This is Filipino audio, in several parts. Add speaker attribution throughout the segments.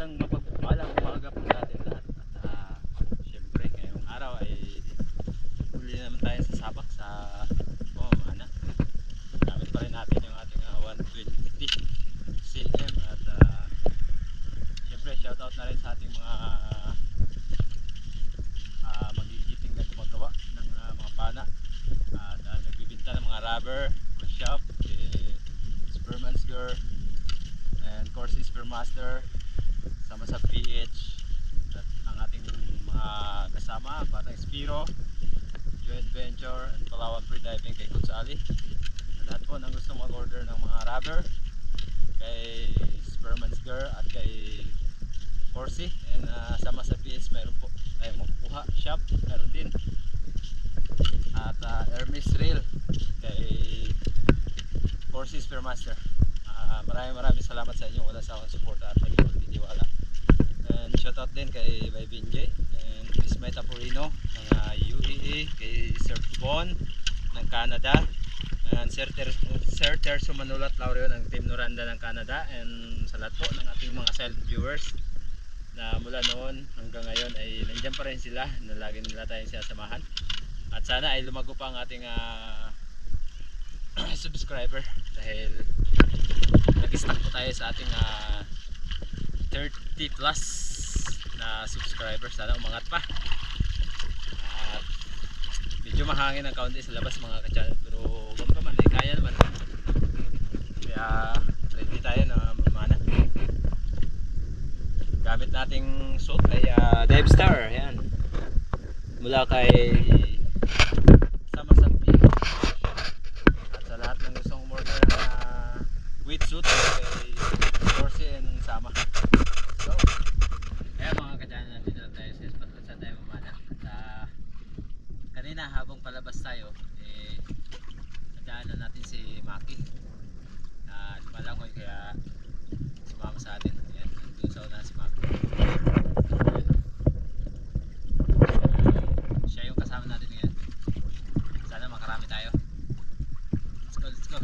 Speaker 1: Isang mapagpalang umaga po sa atin lahat. At syempre ngayong araw ay huli naman tayo sa sabak sa pamamana. Gamit pa rin natin yung ating 120 cm. At syempre shoutout na rin sa ating mga magigiting na gumagawa ng mga pana. At nagbibinta ng mga rubber, workshop, Spearmansger and Corsi Spearmaster, sama sa PH, at ang ating mga kasama, Batang Spiro, Joint Venture, and Palawan Freediving kay Coach Ali. Lahat po nang gusto mag-order ng mga rubber kay Spearmansger at kay Corsi, and sama sa PH mayroon po tayo makukuha shop, meron din. At Hermes Rail kay Corsi Spearmaster. Maraming salamat sa inyo, wala sa akong support at pagtitiwala. And shoutout din kay Baybin J and Miss May Tapurino ng UAE, kay Sir Bon ng Canada, and Sir Terso Manulat Laureo ng Team Noranda ng Canada, and sa lahat po ng ating mga silent viewers na mula noon hanggang ngayon ay nandiyan pa rin sila, na lagi nila tayong sinasamahan. At sana ay lumago pa ang ating subscriber, dahil nag-stock po tayo sa ating 30 plus na subscribers. Sana umangat pa. At medyo mahangin ang kaunti sa labas mga ka-channel, pero huwag pa man, kaya naman. Kaya ready tayo na mamana. Gamit nating suit ay Dive Star, yan, mula kay sama sa PH. At sa lahat ng gustong umorder na wetsuit kay Corsi and sama. So, kaya mga ka-channel, nandito na tayo sa spot kung saan tayo mamana. At kanina habang palabas tayo, nadaanan natin si Maki na lumalangoy, kaya sumama sa atin. Ayan, nandun sa una si Maki. Siya yung kasama natin ngayon. Sana makarami tayo. Let's go, let's go.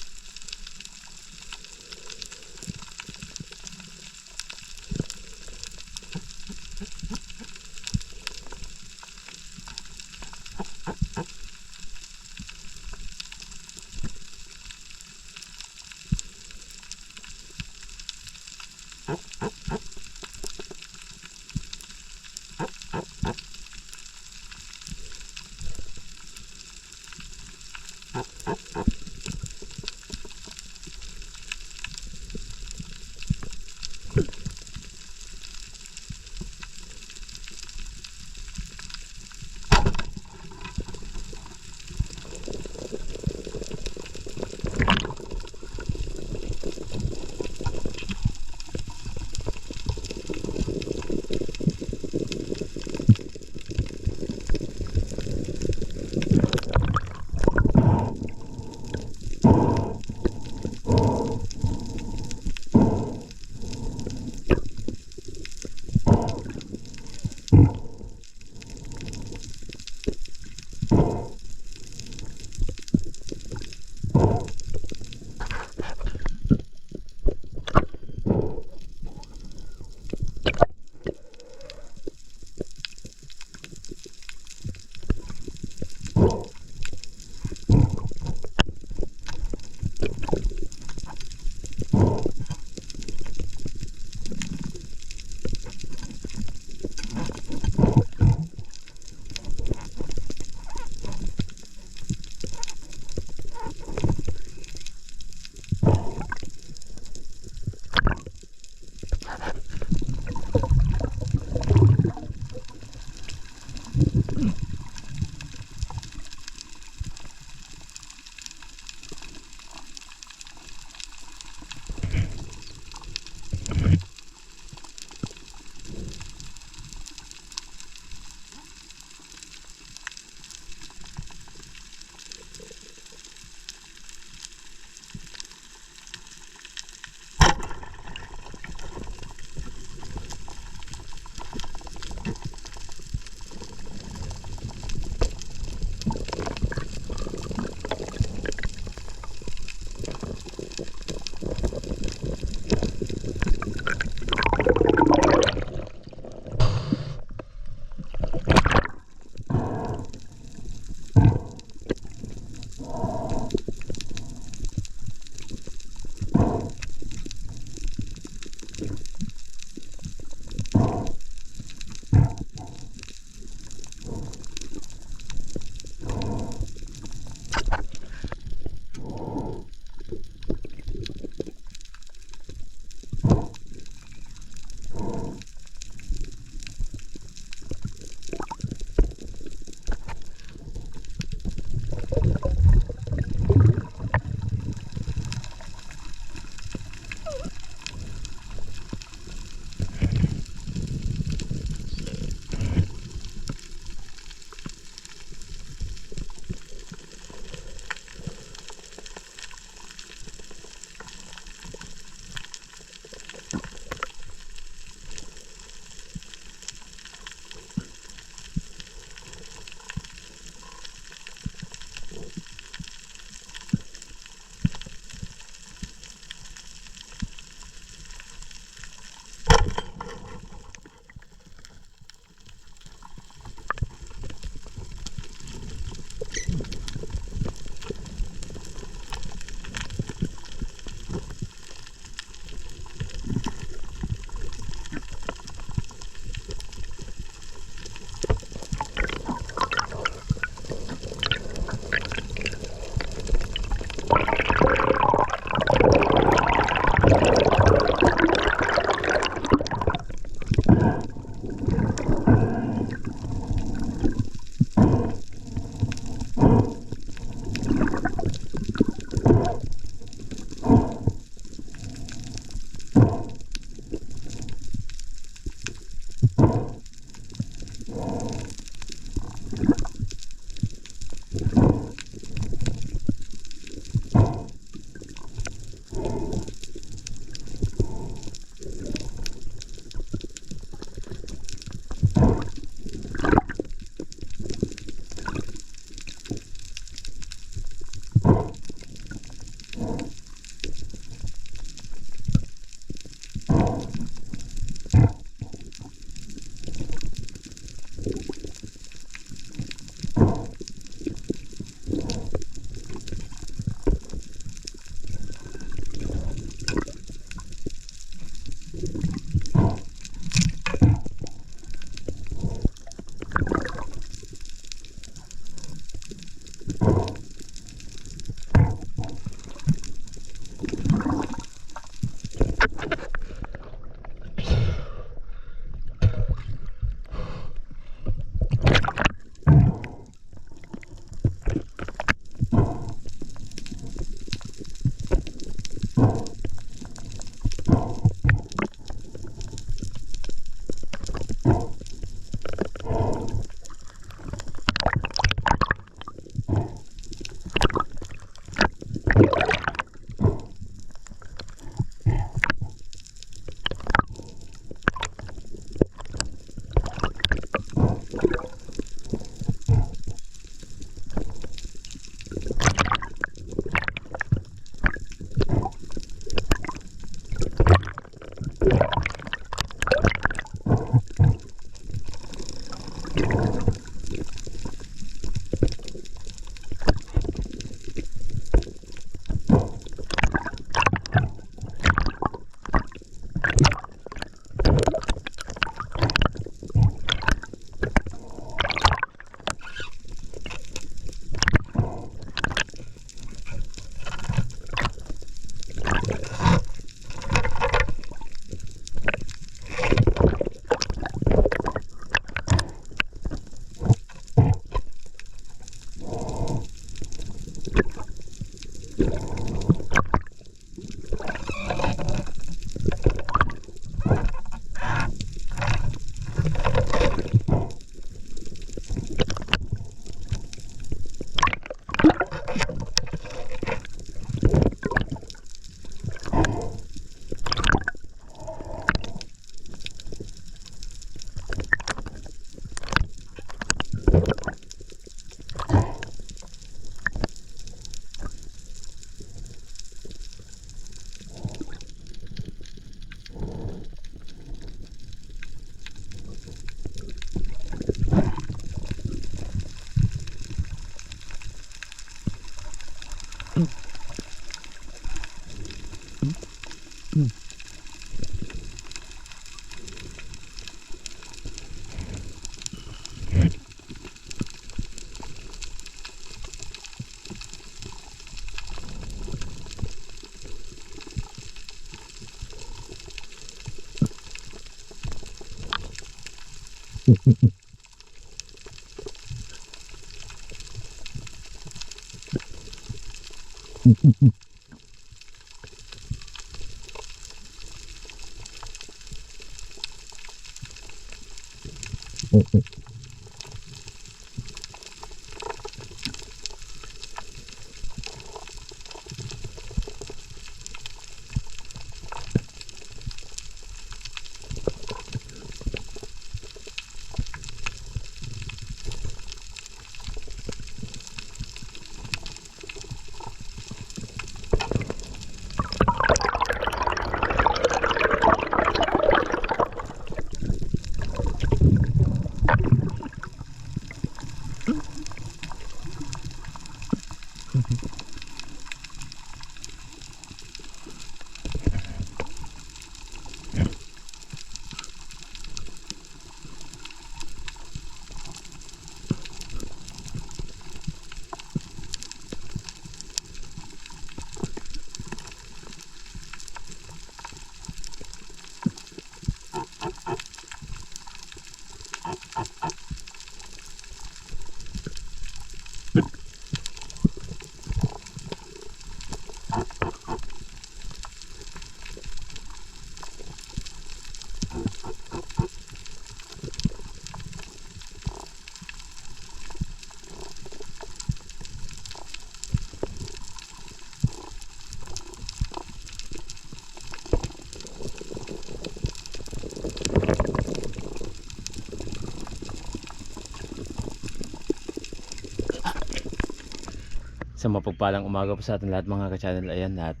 Speaker 1: Sa mapagpalang umaga po sa atin lahat mga ka-channel. Ayan, at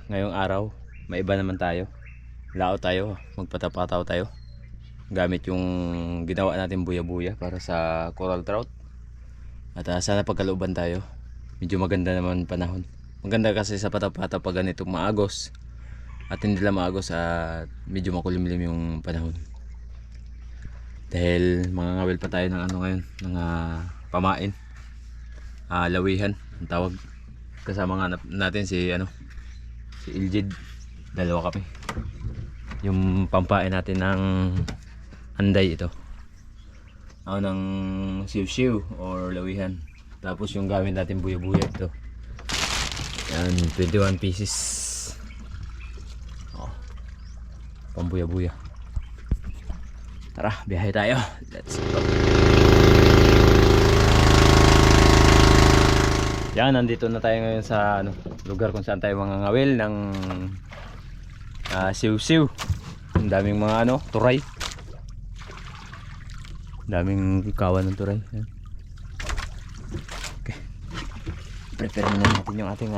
Speaker 1: ngayong araw may iba naman tayo. Lao tayo, magpatapataw tayo gamit yung ginawa natin buya-buya para sa coral trout. At sana pagkalooban tayo. Medyo maganda naman panahon. Maganda kasi sa patapataw pag ganitong maagos at hindi lang maagos at medyo makulimlim yung panahon. Dahil mga ngawil pa tayo ng ano ngayon, ng pamain. Lawihan ang tawag. Kasama nga natin si si Iljid. Dalawa kami. Yung pampain natin ng anday ito. Ng siw-siw or lawihan. Tapos yung gamit natin buya-buya ito. Yan, 21 pieces. Pambuya-buya. Tara, biyahe tayo. Let's go. Yan, nandito na tayo ngayon sa lugar kung saan tayo mga ngawil ng siw-siw. Ang daming mga turay. Daming kawan ng turay. Yan. Okay. Prepare na natin yung ating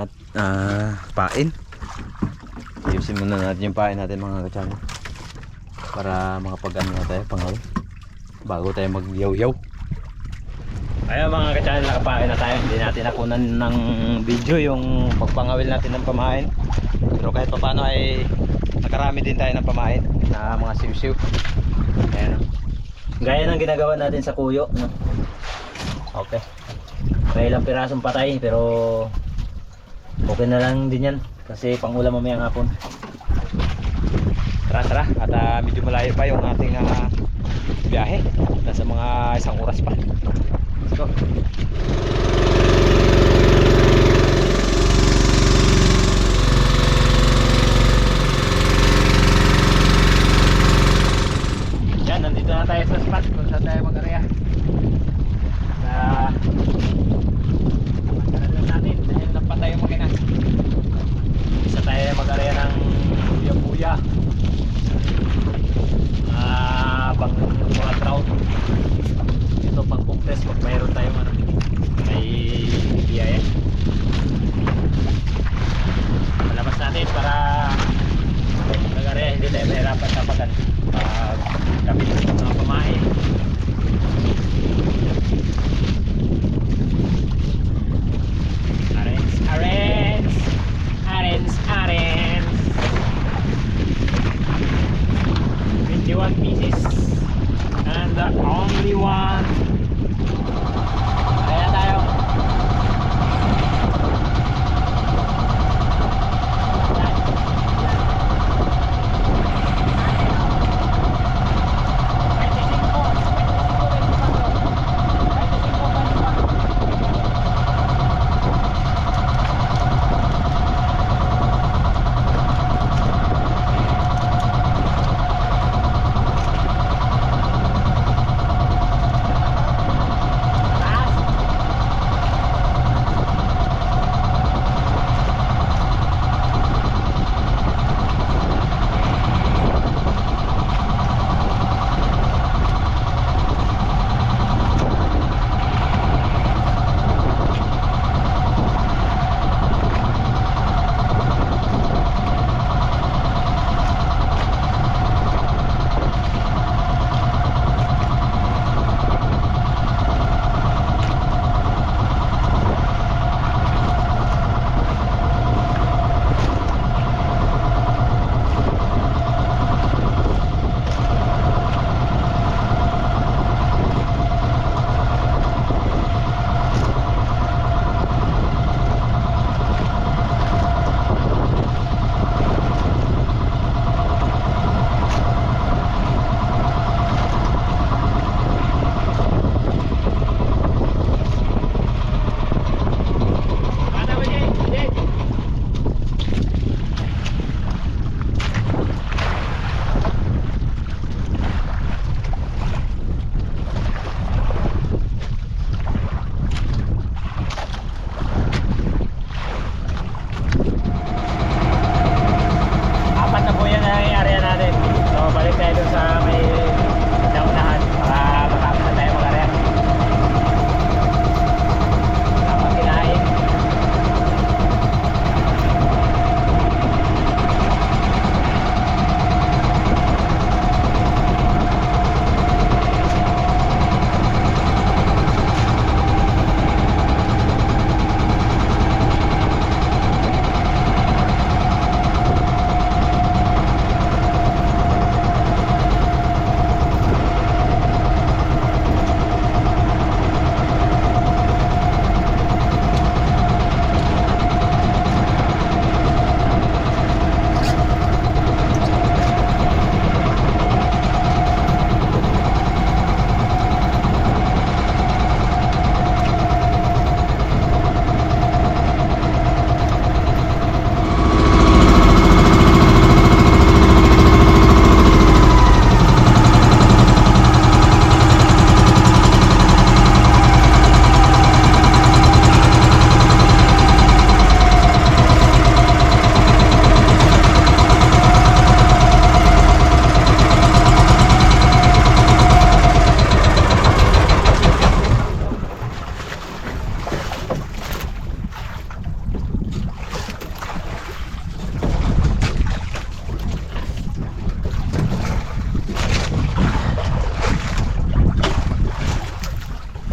Speaker 1: pain. Ayusin muna natin yung pain natin mga kachano. Para makapag-ano na tayo, pangawil. Bago tayo mag-yaw-yaw. Ayan mga ka-channel, nakapain na tayo. Hindi natin nakunan ng video yung pagpangawil natin ng pamain. Pero kahit pa paano ay nakarami din tayo ng pamain na mga siw-siw. Ayan. Gaya ng ginagawa natin sa kuyo, no? Okay. May ilang pirasong patay pero okay na lang din yan kasi pangulam mamayang hapon. Tara tara, at medyo malayo pa yung ating biyahe. Nasa mga isang oras pa. Let's go. Yan, nandito na tayo sa spot kung saan tayo mag-area. Magkaroon natin dahil nampat tayo magina. Isa tayo mag-area ng buya-buya. Pang mga trout. Ito pang compress pag mayroon tayong may biyaya. Palabas natin para nag-area hindi tayo mahirapan sa pag kapit ng mga pamain. Arens.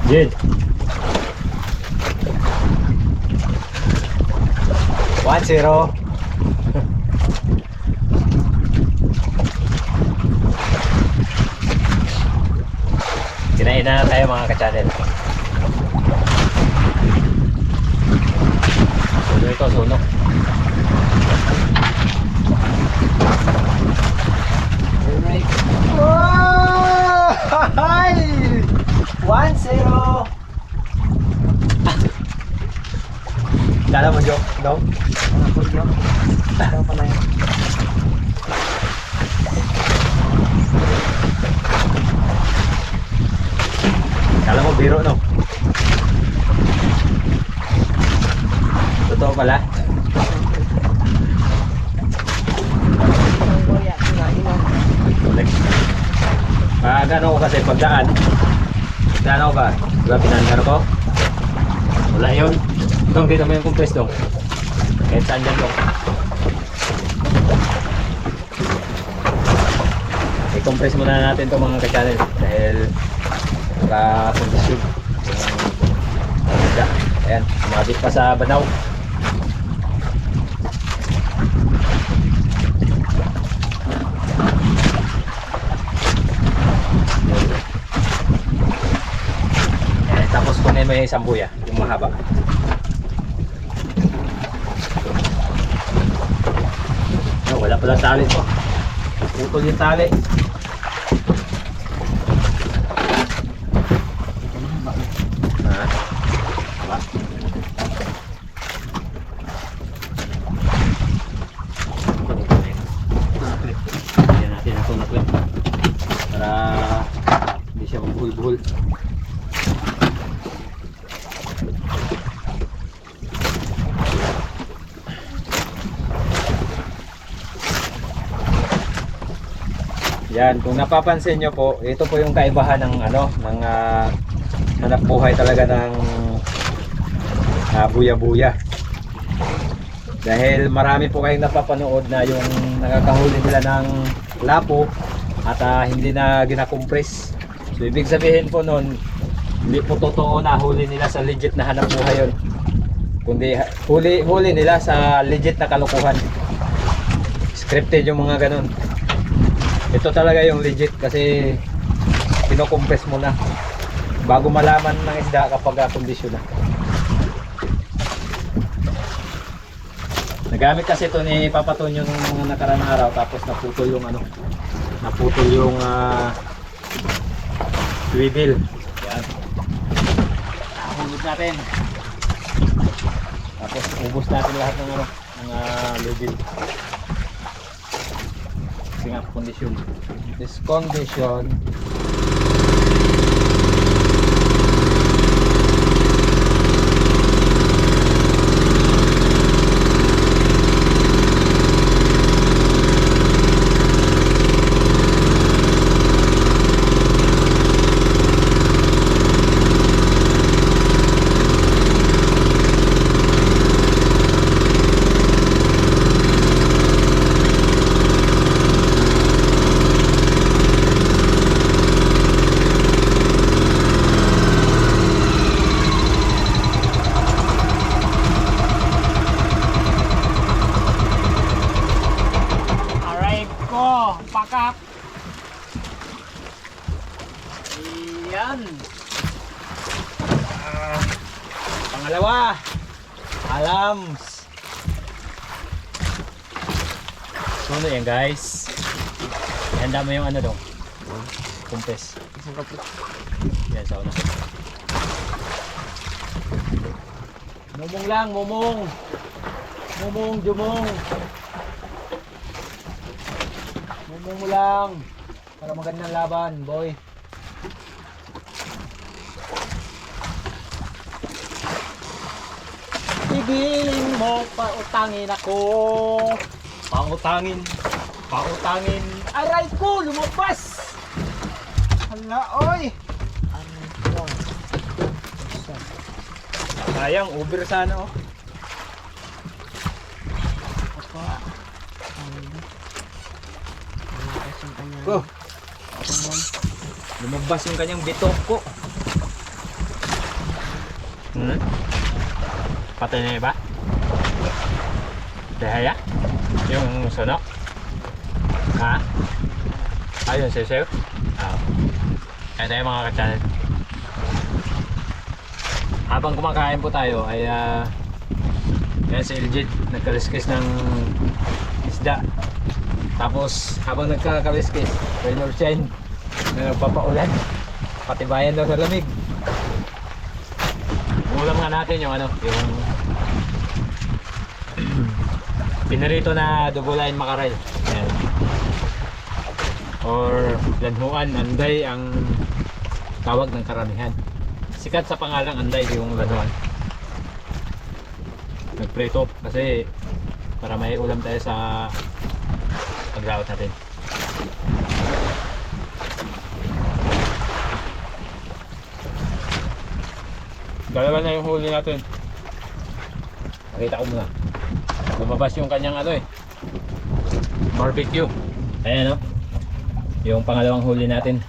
Speaker 1: Jid. 1-0. Kinain na tayo mga ka-channel. Suno ito, suno. Alright. Oh! Hi! 1-0. Kala mo joke? No?
Speaker 2: Ano po yun? Ito pala yun.
Speaker 1: Kala mo biro, no? Totoo pala? Gano'n ko kasi pagdaan. Gano'n ko ba? Diba pinanggano ko? Wala yun. Dong, dito mo yung compress dong. Kahit saan dyan dong. I-compress muna natin itong mga ka-channel. Dahil para-kondisyon. Ayan, sumabit pa sa banaw. Ayan, tapos kunin mo yung isang buya, yung mahaba. No, wala pala tali po. Putol yung tali. Para hindi siya magbuhol-buhol. Yan, kung napapansin nyo po, ito po yung kaibahan ng ng hanap buhay talaga ng buya-buya. Dahil marami po kayong napapanood na yung nakakahuli nila ng lapo at hindi na ginakompress. So ibig sabihin po nun, hindi po totoo na huli nila sa legit na hanap buhay yun. Kundi huli nila sa legit na kalokohan. Scripted yung mga ganun. Ito talaga yung legit kasi kinokompress mo na bago malaman ng isda kapag kondisyon na. Nagamit kasi ito ni Papa Tonyo nung mga nakarang araw, tapos naputol yung swivel. Yan. Hulog natin. Tapos ubos natin lahat ng level. Kasi nga kondisyon. This condition pakap. Iyan. Pangalawa. Alams. So ano yan guys. Handa mo yung dong. Kumpes. Yan sa una. Mumong lang, mumong. Mumong, jumong. Mumong mo lang para magandang laban, boy. Igiling mo, pautangin ako. Pautangin. Aray ko, lumabas. Hala, oy. Sayang, over sana oh. Oh. Lumabas yung kanyang bitok ko. Hmm? Patay na iba? Dahaya? Yung sunok? Ha? Ayun, sayo-sayo? Oo. Kaya tayo mga ka-channel. Habang kumakain po tayo ay yan si Eljit nagkaliskis ng isda. Tapos habang nagkakaliskis, rain or shine, na nagpapaulan, patibayan daw sa lamig. Ulam nga natin yung yung pinarito na dugulain makarel. Ayan. Or lanhuan, anday ang tawag ng karamihan. Sikat sa pangalang anday yung lanhuan. Nagprito kasi para may ulam tayo sa paglaot natin. Dalawa na yung huli natin. Nakita ko muna. Lumabas yung kanyang barbecue. Ayan yung pangalawang huli natin.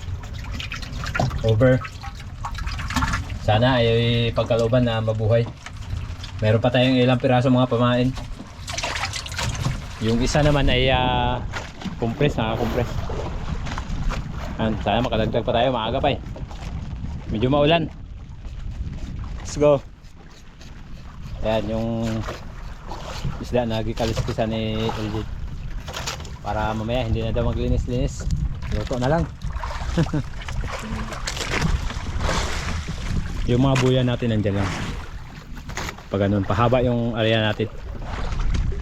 Speaker 1: Over. Sana ay pagkalooban na mabuhay. Meron pa tayong ilang piraso mga pamain. Yung isa naman ay naka-compress. Sana makadagdag pa tayo, maaga pa eh. Medyo maulan. Let's go. Ayan yung isda na gikaliskisan ni LJ. Para mamaya hindi na daw maglinis-linis. Luto na lang. Yung mga buya natin nandyan lang. Pag ganun, pahaba yung area natin.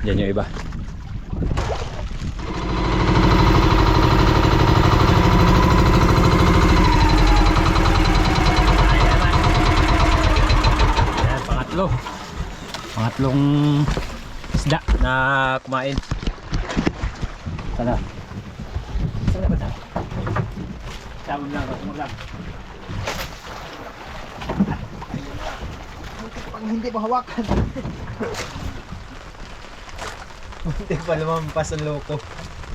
Speaker 1: Diyan yung iba. Ayan, pangatlong isda na kumain. Sana ba tayo? Sabon lang, sabon lang.
Speaker 2: Pag hindi mo hawakan. Hindi pa lumampas ang loko.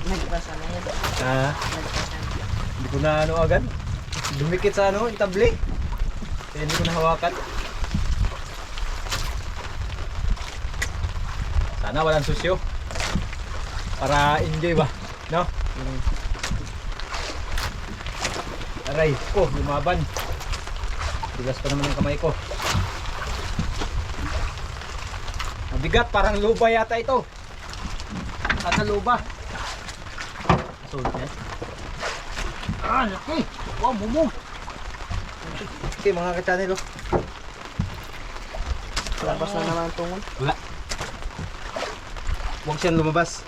Speaker 3: Nagpasa na yun. Nagpasa na.
Speaker 2: Hindi ko na agad. Dumikit sa yung tabli. Kaya hindi ko na hawakan. Sana walang susyo. Para enjoy ba? No? Aray ko, lumaban. Bigas pa naman yung kamay ko. Mabigat, parang luba yata ito. Nasa luba. Sulit yan. Laki. Wow, mumo. Okay, mga ka-channel.
Speaker 3: Labas na naman ang tungon.
Speaker 2: Wala. Huwag siyang lumabas.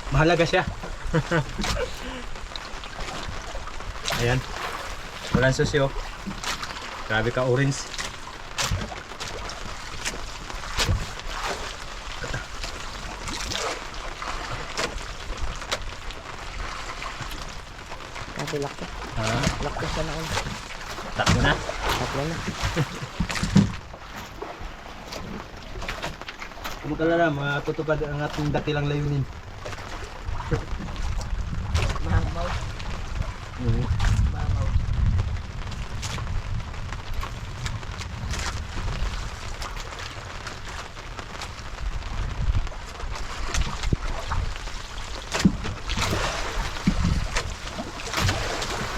Speaker 2: Mahalaga siya. Ayan. Walang susyo. Grabe ka, orange.
Speaker 3: Kasi lakto.
Speaker 2: Ha?
Speaker 3: Lakto siya na ulit.
Speaker 2: Takbo na.
Speaker 3: Taklo na.
Speaker 2: Kung kalala, matutupad ang ating dakilang layunin.
Speaker 3: Mahangaw. Mahangaw.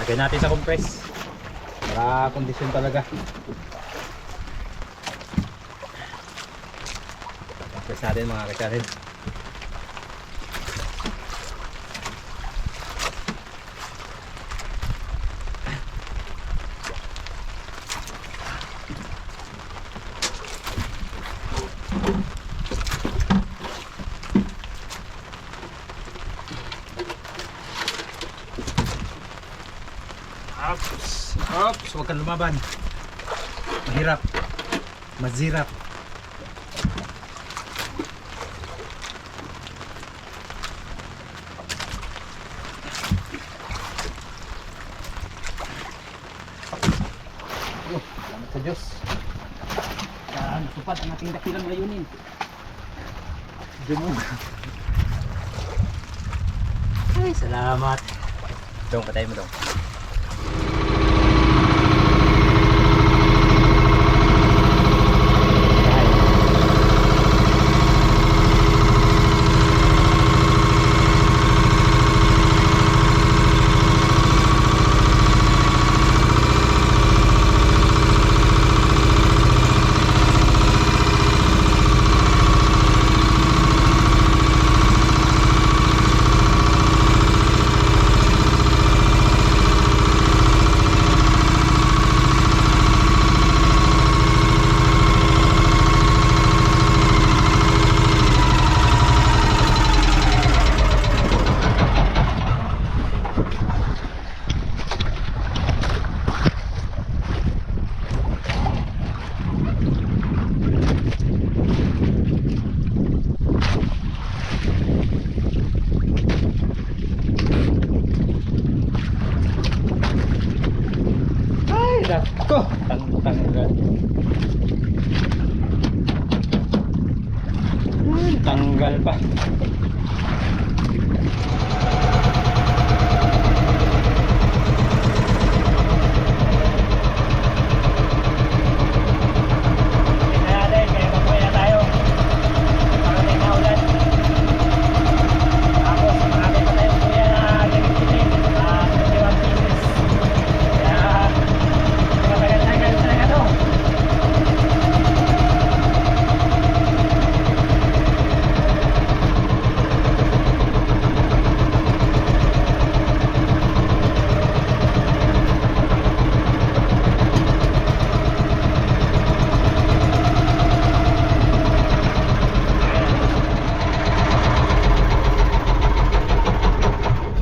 Speaker 2: Lagyan natin sa compress. Para kondisyon talaga. Compress natin mga ka-channel. Ops, huwag kang lumaban. Mahirap. Mazirap. Salamat sa Diyos. Natupad ang ating dakilang layunin. Diyan mo. Ay, salamat. Dong, patay mo dong. Ko! Tanggal. Tanggal pa.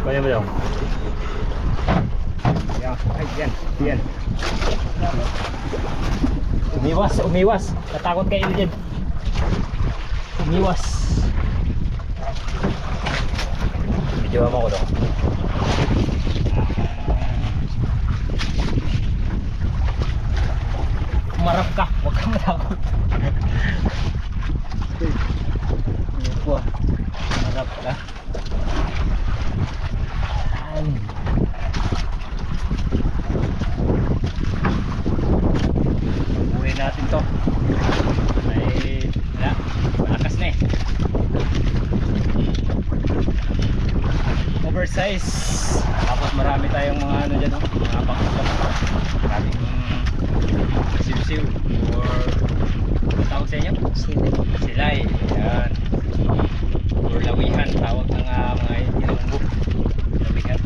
Speaker 2: Kunin mo dong. Yan, ay, yan. Umiwas. Natakot kayo dyan. Umiwas. Medyo mo ko dong. Umarap ka, huwag kang matakot. Umarap ka. Uwi natin to. Malakas na eh. Oversize. Tapos marami tayong mga ano dyan, mga pangkot. Maraming siw-siw or ano tawag sa inyo? Silay. Yan. Or lawihan, tawag ng mga Ilonggo. Lawihan.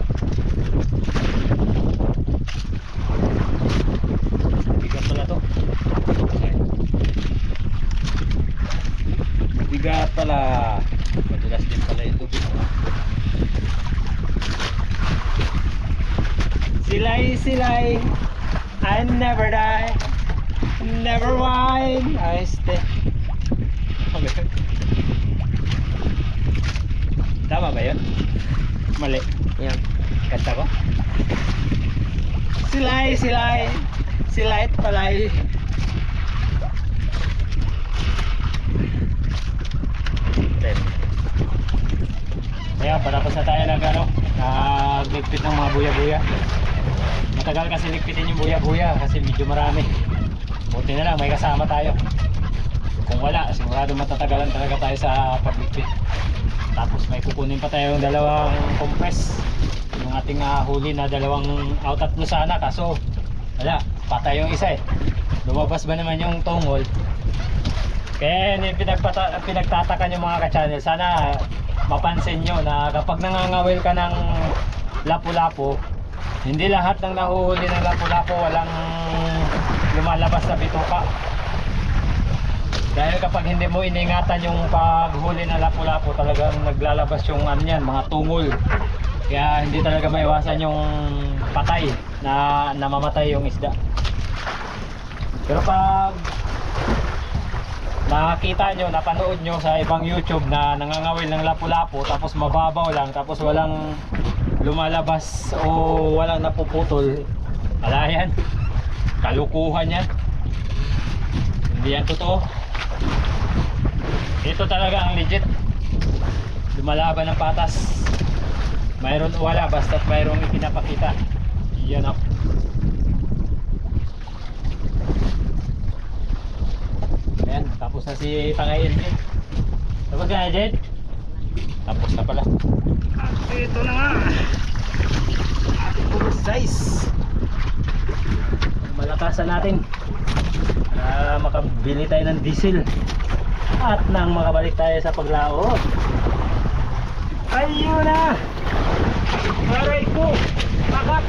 Speaker 2: Bigat pala to. Bigat pala. Madulas din pala yung tubig. Silay, I never die, never whine, I stay. Tama ba yun? Mali.
Speaker 3: Yan.
Speaker 2: Kanta ko? Silay palay. Ayan, patapos na tayo ng ligpit ng mga buya-buya. Matagal kasi ligpitin yung buya-buya kasi medyo marami. Buti na lang may kasama tayo. Kung wala, sigurado matatagalan talaga tayo sa pagligpit. Tapos may kukunin pa tayong dalawang compress. Yung ating huli na dalawang outat no sana, kaso wala, patay yung isa eh. Lumabas ba naman yung tungol? Kaya yun yung pinagtatakan yung mga ka-channel. Sana mapansin nyo na kapag nangangawil ka ng lapu-lapu, hindi lahat ng nahuhuli ng lapu-lapu walang lumalabas na bituka. Dahil kapag hindi mo iningatan yung paghuli ng lapu-lapu, talagang naglalabas yung ano yan, mga tungol. Kaya hindi talaga maiwasan yung patay na namamatay yung isda. Pero pag nakita nyo, napanood nyo sa ibang YouTube na nangangawil ng lapu-lapu tapos mababaw lang, tapos walang lumalabas o walang napuputol, wala yan, kalukuhan yan, hindi yan totoo. Ito talaga ang legit, lumalaban ng patas, mayroon o wala, basta't mayroong ipinapakita. Yan ako. Ayan, tapos na si Pangay Edwin. Tapos ka na, Jed? Tapos na pala. At ito na nga, ating oversize. Malakasan natin para makabili tayo ng diesel at nang makabalik tayo sa paglaot. Ayun na, aray ko, pakat.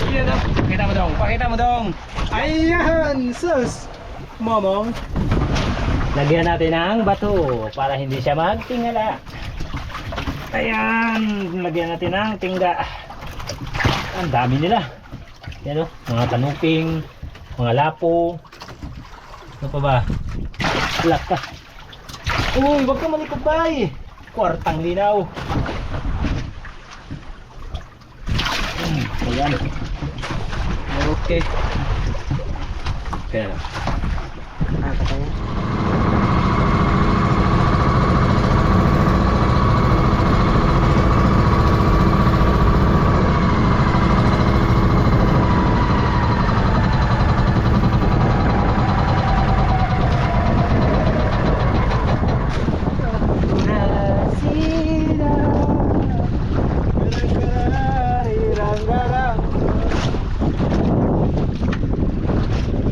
Speaker 2: Ayun na, pakita mo dong. Ayan, sus momong. Lagyan natin ng bato para hindi siya magtingala. Ayan, lagyan natin ng tingga. Ang dami nila. Yan o, mga kanuping, mga lapo. Ano pa ba? Alak ka. Uy, wag ka malikupay. Kwartang linaw. Ayan. Okay. Kaya lang.
Speaker 3: Nakakatawa.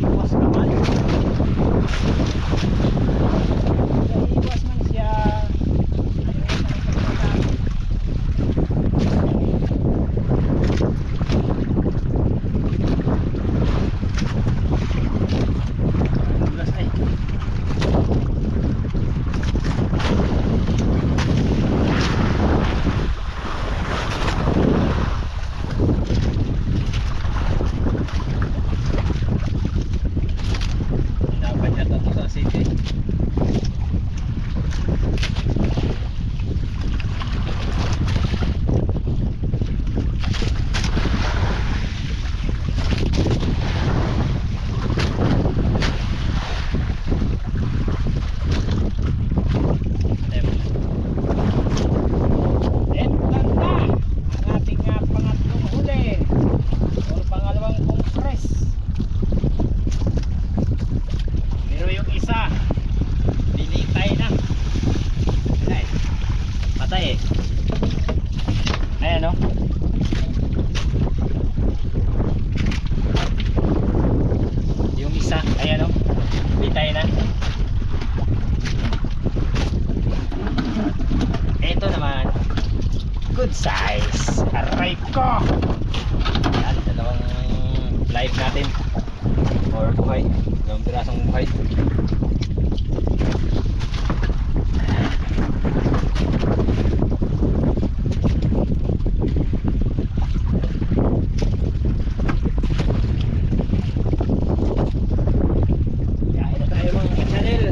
Speaker 2: Iwas naman. Iwas man siya. Dulas na eh. Dapat yata ito sa city. Ganda ang ating pangatlong huli or pangalawang compress. Pero yung isa binitay na. Wala eh. Patay eh. Ayan o. Yung isa, ayan o. Bitay na. Ito naman, good size. Aray ko. Yan, dalawang live natin or buhay, dalawang pirasong buhay. Kaya na tayo mga ka-channel.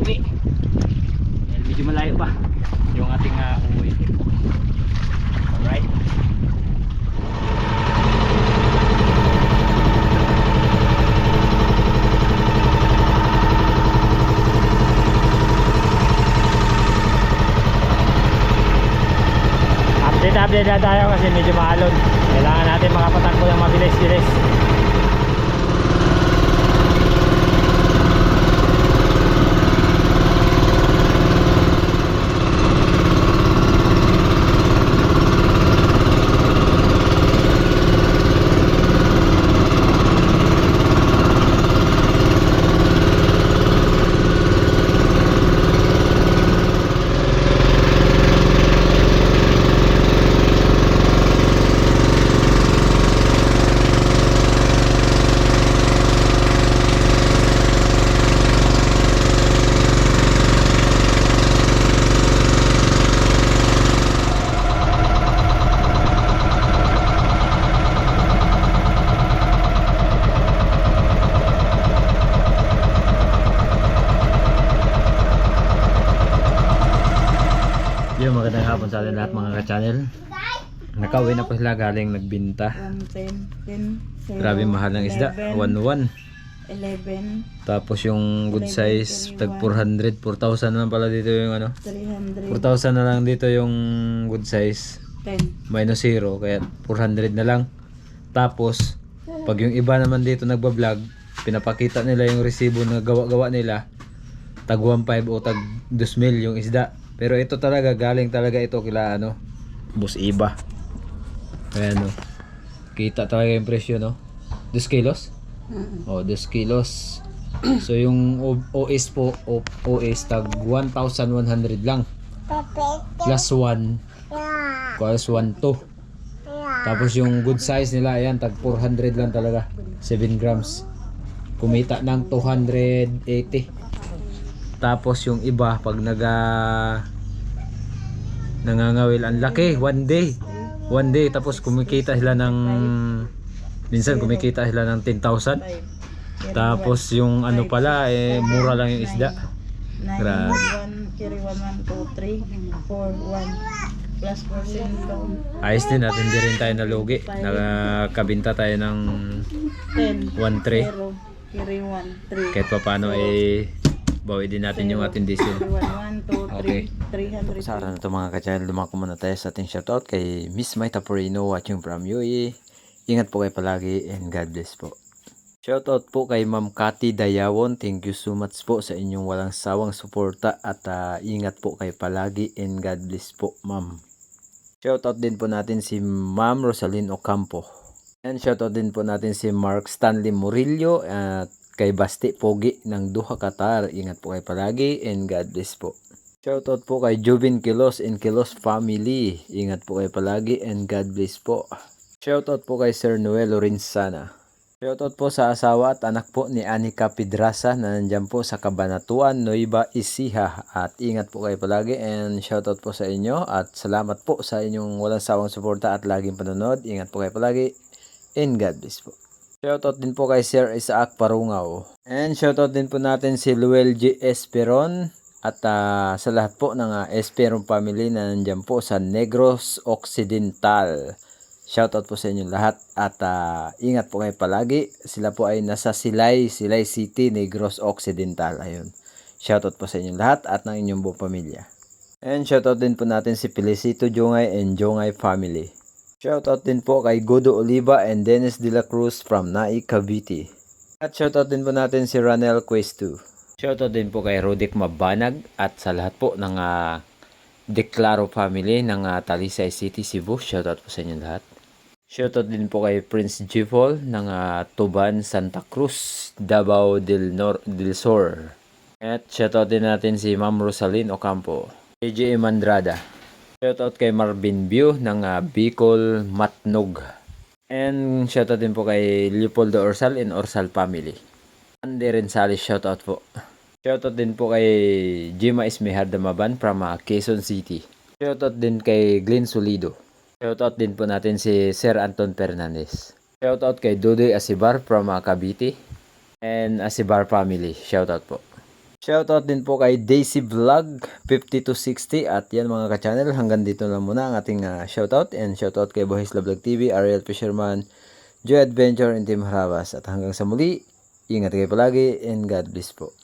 Speaker 2: Uwi. Yan, medyo malayo pa yung ating uwi. Alright. Update na tayo kasi medyo maalon. Kailangan natin makapatakbo ng mabilis-bilis. Yung magandang hapon sa atin lahat mga ka-channel. Nakauwi na po sila galing nagbinta.
Speaker 3: 110, 10,
Speaker 2: Grabe mahal ng isda, 1,100.
Speaker 3: 11,
Speaker 2: Tapos yung good size tag 400, 4,000 naman pala dito yung ano.
Speaker 3: 300,
Speaker 2: 4,000 na lang dito yung good size.
Speaker 3: 10.
Speaker 2: Minus 0 kaya 400 na lang. Tapos pag yung iba naman dito nagba-vlog, pinapakita nila yung resibo na gawa-gawa nila. Tag 1,500 o tag 2,000 yung isda. Pero ito talaga galing talaga ito kila ano, Boss Iba. Ayan no. Kita talaga yung presyo no. 2 kilos? Oh, 2 kilos. So yung OS po, OS tag 1,100 lang. Plus 1. Plus 1 to. Tapos yung good size nila ayan tag 400 lang talaga. 7 grams. Kumita ng 280. Tapos yung iba pag nangangawil ang laki, one day tapos kumikita sila ng minsan kumikita sila ng 10,000. Tapos yung ano pala mura lang yung isda. Grabe.
Speaker 3: 1, carry 1, 1, 2, 3, 4, 1. Plus porsyento.
Speaker 2: Ayos din natin, di rin tayo nalugi. Nakabinta tayo ng
Speaker 3: 10.
Speaker 2: 1.3.
Speaker 3: 0. Kiri 1. 3.
Speaker 2: Kahit pa paano ay bawi din natin yung ating diesel.
Speaker 3: 1, 2, 3.
Speaker 2: Okay.
Speaker 3: 300.
Speaker 1: Sa araw na ito mga ka-channel, dumako muna tayo sa ating shoutout kay Miss Maita Porino watching from UAE. Ingat po kayo palagi and God bless po. Shoutout po kay Ma'am Cathy Dayawon. Thank you so much po sa inyong walang sawang suporta at ingat po kayo palagi and God bless po, Ma'am. Shoutout din po natin si Ma'am Rosalyn Ocampo. And shoutout din po natin si Mark Stanley Murillo at kay Basti Pogi ng Duha Qatar. Ingat po kayo palagi and God bless po. Shoutout po kay Juvin Kilos and Kilos family. Ingat po kayo palagi and God bless po. Shoutout po kay Sir Noel Lorenzana. Shoutout po sa asawa at anak po ni Anika Pedraza na nandyan po sa Cabanatuan, Nueva Ecija. At ingat po kayo palagi and shoutout po sa inyo at salamat po sa inyong walang sawang suporta at laging panonood. Ingat po kayo palagi and God bless po. Shoutout din po kay Sir Isaac Parungaw. And shoutout din po natin si Luel G. Esperon at sa lahat po ng Esperon family na nandyan po sa Negros Occidental. Shoutout po sa inyo lahat at ingat po kayo palagi. Sila po ay nasa Silay City, Negros Occidental. Ayun. Shoutout po sa inyo lahat at ng inyong buong pamilya. And shoutout din po natin si Felicito Jongay and Jongay family. Shoutout din po kay Godo Oliva and Dennis De La Cruz from Nai, Cavite. At shoutout din po natin si Ranel Questu. Shoutout din po kay Rodic Mabanag at sa lahat po ng Declaro family ng Talisay City, Cebu. Shoutout po sa inyo lahat. Shoutout din po kay Prince Jifol ng Tuban, Santa Cruz, Davao del Sur. At shoutout din natin si Ma'am Rosalyn Ocampo. AJ Mandrada. Shoutout kay Marvin View ng Bicol, Matnog. And shoutout din po kay Leopoldo Orsal and Orsal family. Andy Rensales shoutout po. Shoutout din po kay Jima Esmehar Damaban from Quezon City. Shoutout din kay Glenn Solido. Shoutout din po natin si Sir Anton Fernandez. Shoutout kay Dudoy Asibar from Cavite and Asibar family. Shoutout po. Shoutout din po kay Daisy Vlog 5260 at yan mga ka-channel, hanggang dito lang muna ang ating shoutout and shoutout kay Bohis Vlog TV, Ariel Fisherman, Joy Adventure and Team Harabas at hanggang sa muli, ingat kayo palagi and God bless po.